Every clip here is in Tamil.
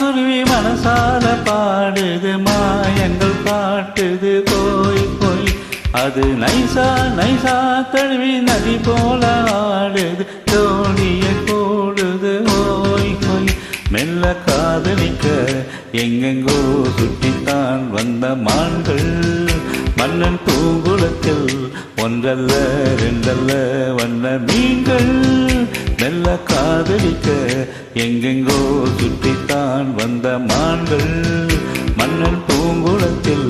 குருவி மனசால பாடுது மாயங்கள் காட்டுது போய் போய் அது நைசா நைசா தழுவி நதி போல ஆடுது தோணிய கூடுது ஓய் போய் மெல்ல காதலிக்க எங்கெங்கோ சுட்டித்தான் வந்த மான்கள் மன்னன் பூங்குளத்தில் ஒன்றல்ல ரெண்டல்ல வண்ண மீன்கள் மெல்ல காதலிக்க எங்கெங்கோ சுற்றித்தான் வந்த மான்கள் மன்னன் பூங்குளத்தில்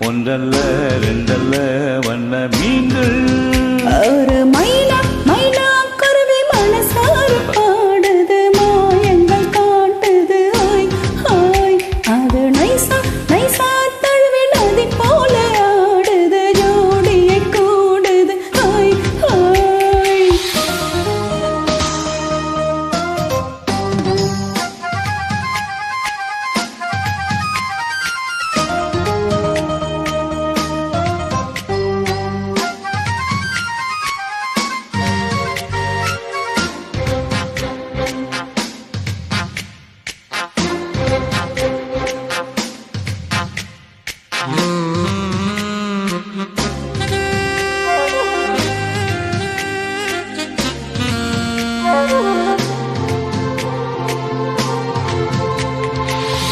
ஒன்றல்ல ரெண்டல்ல வண்ண மீன்கள் ஒரு மைனா மைனா குருவி மனசார பாடுது மாயங்கள் காட்டுது ஹாய் ஹாய் அது நைசா நைசா தழுவி நதி போல ஆடுது ஜோடியை கூடுது ஹாய் ஹாய்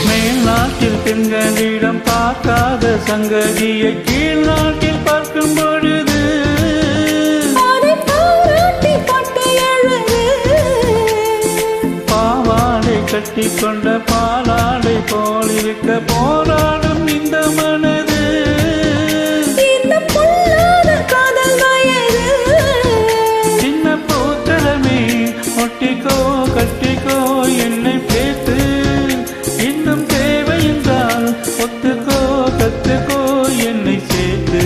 மேல்நாட்டில் பெண்களிடம் பார்க்காத சங்கதியை கீழ் நாட்டில் பார்க்கும் பொழுது பாவாடை கட்டி கொண்ட பாலாடை போல் இருக்க போராடும் இந்த மனது சின்ன பூத்தளமே ஒட்டிக்கோ கட்டிக்கோ என்னை பேத்து இன்னும் தேவை என்றால் ஒத்துக்கோ கத்துக்கோ என்னை சேர்த்து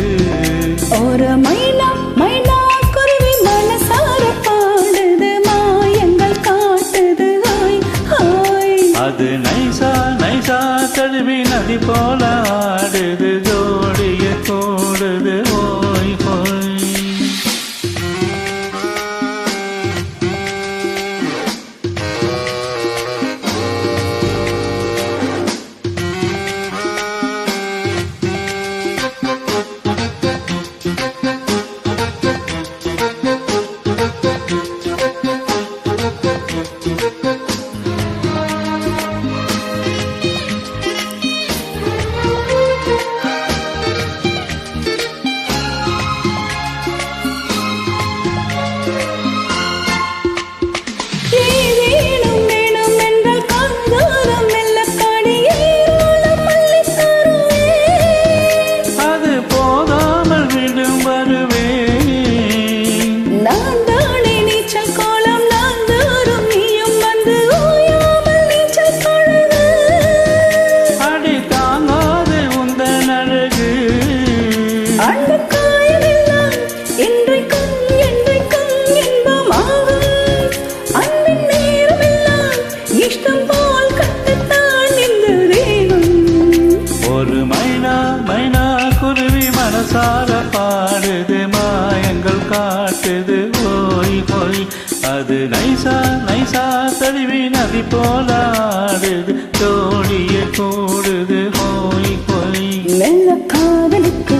ஒரு மைனா மைனா குருவி மனசார பாடுது மாயங்கள் காட்டுது ஹாய் ஹாய் அது நைசா நைசா தழுவி நதி போல ஆடுது ஜோடிய கூடுது ஓய் ஹோய் ஒரு மைனா மைனா குருவி மனசார பாடுது மாயங்கள் காட்டுது ஓய் ஓய் அது நைசா நைசா தழுவி நதி போல ஆடுது தோழிய கூடுது ஓய் ஓய் மெல்ல காதலுக்கு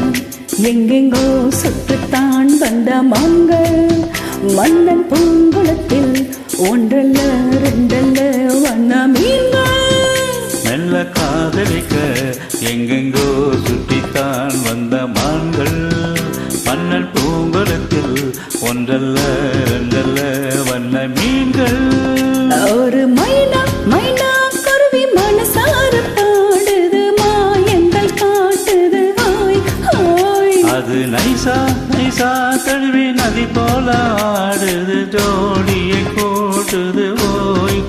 எங்கெங்கோ சுற்றுத்தான் வந்த மான்கள் மன்னன் பூங்குளத்தில் ஒன்றல்ல ரெண்டல்ல வண்ண மீன்கள் மெல்ல காதலிக்க எங்கெங்கோ சுற்றித்தான் வந்த மான்கள் மன்னன் பூங்குளத்தில் ஒன்றல்ல ரெண்டல்ல வண்ண மீன்கள் ஒரு மைனா மைனா குருவி மனசார பாடுது மாயங்கள் காட்டுது ஹாய் ஹாய் அது நைசா நைசா தழுவி நதி போல ஆடுது ஜோடியை கூட்டுது ஓய்